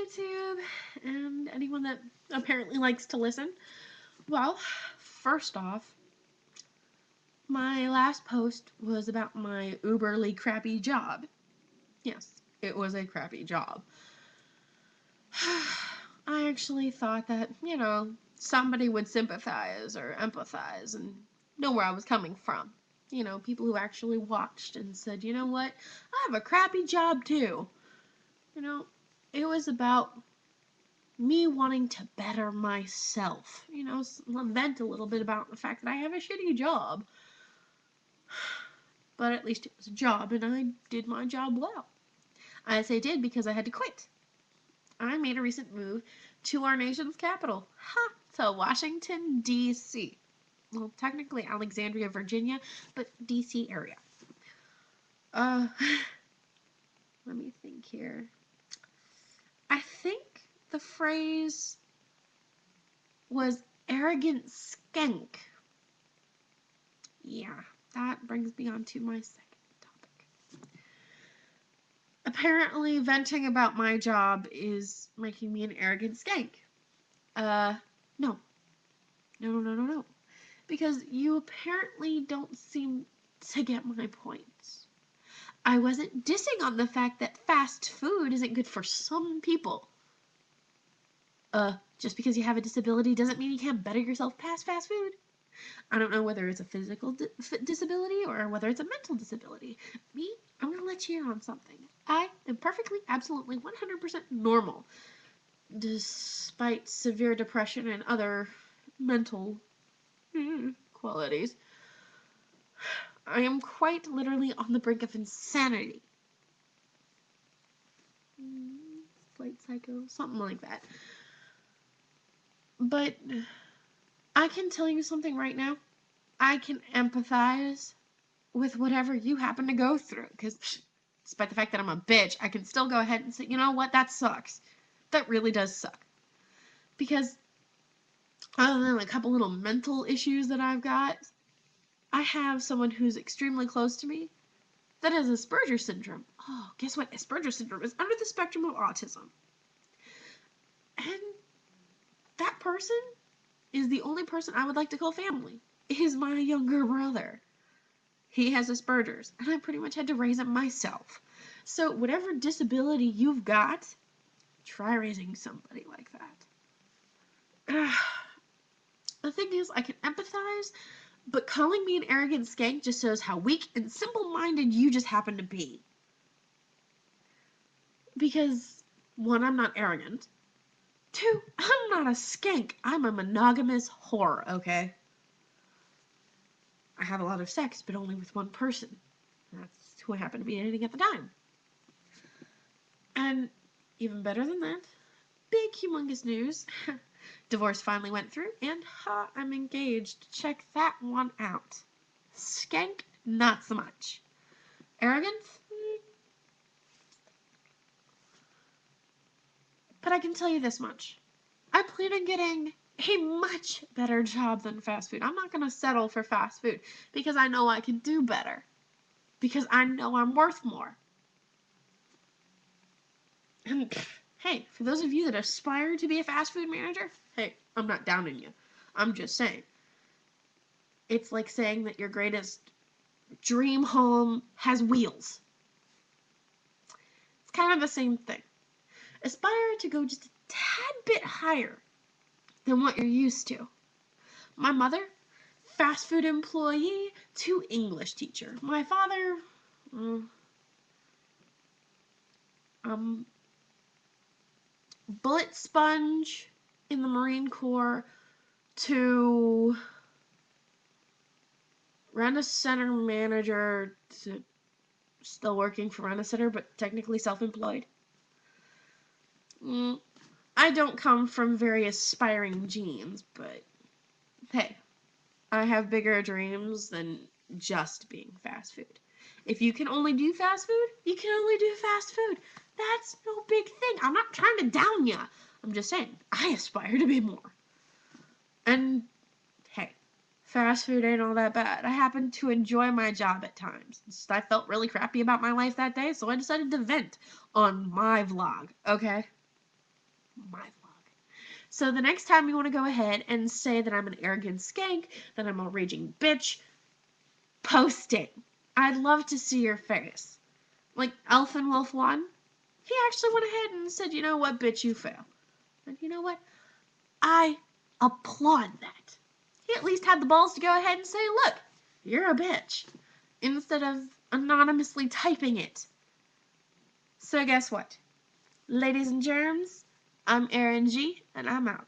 YouTube and anyone that apparently likes to listen. Well, first off, my last post was about my uberly crappy job. Yes, it was a crappy job. I actually thought that, somebody would sympathize or empathize and know where I was coming from. People who actually watched and said, you know what, I have a crappy job too. It was about me wanting to better myself. Vent a little bit about the fact that I have a shitty job. But at least it was a job and I did my job well. I say did because I had to quit. I made a recent move to our nation's capital, to Washington, D.C. Well, technically Alexandria, Virginia, but D.C. area. Let me think here. I think the phrase was arrogant skank. Yeah, that brings me on to my second topic. Apparently, venting about my job is making me an arrogant skank. No. No. Because you apparently don't seem to get my point. I wasn't dissing on the fact that fast food isn't good for some people. Just because you have a disability doesn't mean you can't better yourself past fast food. I don't know whether it's a physical disability or whether it's a mental disability. Me, I'm going to let you in on something. I am perfectly, absolutely, 100% normal, despite severe depression and other mental qualities. I am quite literally on the brink of insanity. Slight psycho, something like that. But I can tell you something right now. I can empathize with whatever you happen to go through. Because despite the fact that I'm a bitch, I can still go ahead and say, you know what, that sucks. That really does suck. Because other than a couple little mental issues that I've got, I have someone who's extremely close to me that has Asperger's syndrome. Oh, guess what? Asperger's syndrome is under the spectrum of autism. And that person is the only person I would like to call family. Is my younger brother. He has Asperger's, and I pretty much had to raise him myself. So whatever disability you've got, try raising somebody like that. The thing is, I can empathize, but calling me an arrogant skank just shows how weak and simple-minded you just happen to be. Because, one, I'm not arrogant. Two, I'm not a skank. I'm a monogamous whore, okay? I have a lot of sex, but only with one person. That's who I happen to be dating at the time. And even better than that, big humongous news. Divorce finally went through, and I'm engaged. Check that one out. Skank, not so much. Arrogance? But I can tell you this much. I plan on getting a much better job than fast food. I'm not going to settle for fast food because I know I can do better. Because I know I'm worth more. And hey, for those of you that aspire to be a fast food manager, hey, I'm not downing you. I'm just saying. It's like saying that your greatest dream home has wheels. It's kind of the same thing. Aspire to go just a tad bit higher than what you're used to. My mother, fast food employee to English teacher. My father, bullet sponge in the Marine Corps to Rent-A-Center manager to still working for Rent-A-Center, but technically self-employed. I don't come from very aspiring genes, but hey, I have bigger dreams than just being fast food. If you can only do fast food, you can only do fast food. That's no big thing. I'm not trying to down ya. I'm just saying, I aspire to be more. And hey, fast food ain't all that bad. I happen to enjoy my job at times. Just, I felt really crappy about my life that day, so I decided to vent on my vlog, okay? my vlog. So the next time you want to go ahead and say that I'm an arrogant skank, that I'm a raging bitch, post it. I'd love to see your face. Like Elfin Wolf 1, he actually went ahead and said, you know what, bitch, you fail. And you know what? I applaud that. He at least had the balls to go ahead and say, look, you're a bitch, instead of anonymously typing it. So guess what? Ladies and germs, I'm Erin G, and I'm out.